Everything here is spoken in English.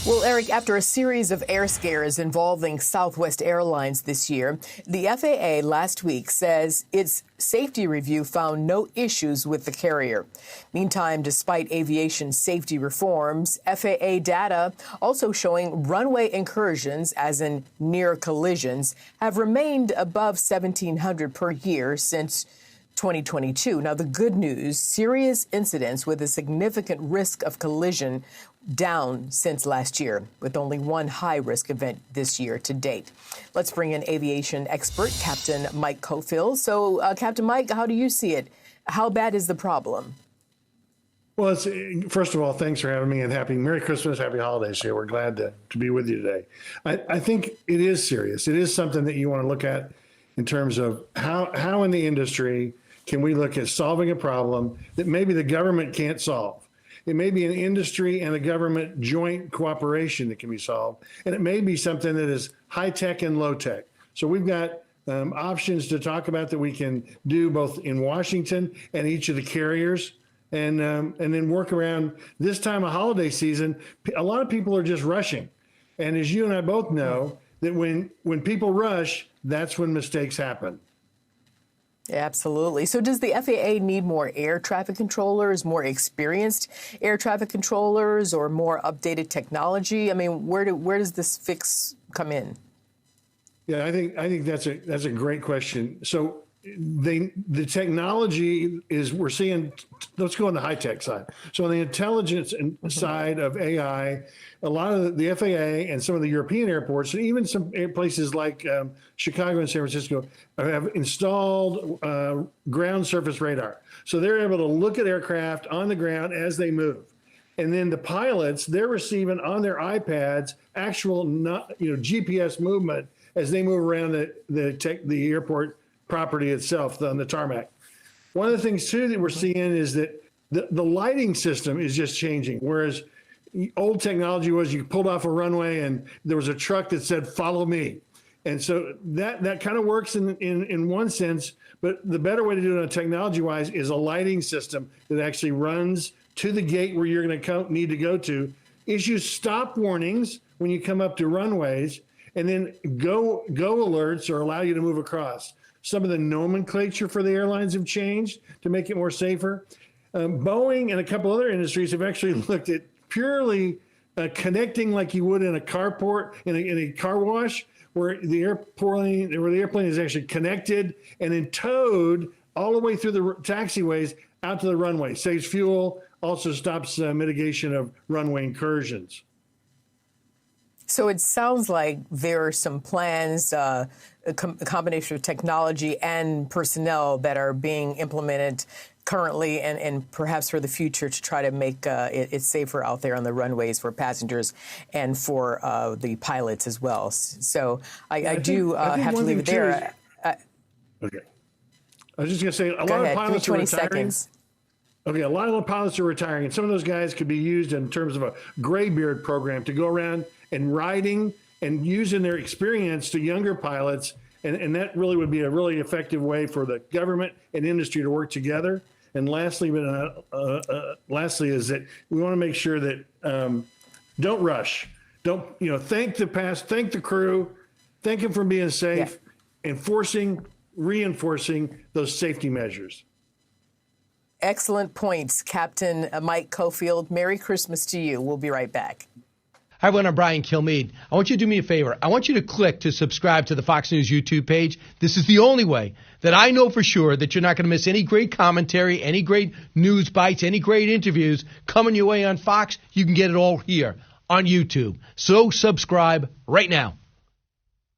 Well, Eric, after a series of air scares involving Southwest Airlines this year, the FAA last week says its safety review found no issues with the carrier. Meantime, despite aviation safety reforms, FAA data also showing runway incursions, as in near collisions, have remained above 1,700 per year since 2022. Now, the good news, serious incidents with a significant risk of collision down since last year, with only one high-risk event this year to date. Let's bring in aviation expert, Captain Mike Coffield. So, Captain Mike, how do you see it? How bad is the problem? Well, first of all, thanks for having me, and Merry Christmas, Happy Holidays here. We're glad to be with you today. I think it is serious. It is something that you want to look at in terms of how in the industry can we look at solving a problem that maybe the government can't solve. It may be an industry and a government joint cooperation that can be solved. And it may be something that is high tech and low tech. So we've got options to talk about that we can do both in Washington and each of the carriers. And then work around this time of holiday season. A lot of people are just rushing. And as you and I both know, that when people rush, that's when mistakes happen. Absolutely. So does the FAA need more air traffic controllers, more experienced air traffic controllers, or more updated technology? I mean, where does this fix come in? Yeah, I think that's a great question. So the technology is, we're seeing, let's go on the high tech side. So on the intelligence side of AI, a lot of the FAA and some of the European airports, and even some places like Chicago and San Francisco, have installed ground surface radar. So they're able to look at aircraft on the ground as they move. And then the pilots, they're receiving on their iPads actual GPS movement as they move around the airport property itself on the tarmac. One of the things too that we're seeing is that the lighting system is just changing. Whereas old technology was you pulled off a runway and there was a truck that said, "Follow me." And so that kind of works in one sense, but the better way to do it on technology wise is a lighting system that actually runs to the gate where you're going to need to go to, issues stop warnings when you come up to runways, and then go alerts or allow you to move across. Some of the nomenclature for the airlines have changed to make it more safer. Boeing and a couple other industries have actually looked at purely connecting like you would in a carport, in a car wash, where the airplane is actually connected and then towed all the way through the taxiways out to the runway. Saves fuel, also stops mitigation of runway incursions. So it sounds like there are some plans, a combination of technology and personnel that are being implemented currently and perhaps for the future to try to make it safer out there on the runways for passengers and for the pilots as well. So I have to leave it there. Okay. I was just going to say, a lot ahead. of pilots are retiring. Seconds. Okay, a lot of the pilots are retiring, and some of those guys could be used in terms of a graybeard program to go around and riding and using their experience to younger pilots. And that really would be a really effective way for the government and industry to work together. And lastly is that we want to make sure that don't rush. Don't, thank the crew, thank them for being safe, reinforcing those safety measures. Excellent points, Captain Mike Coffield. Merry Christmas to you. We'll be right back. Hi, everyone. I'm Brian Kilmeade. I want you to do me a favor. I want you to click to subscribe to the Fox News YouTube page. This is the only way that I know for sure that you're not going to miss any great commentary, any great news bites, any great interviews coming your way on Fox. You can get it all here on YouTube. So subscribe right now.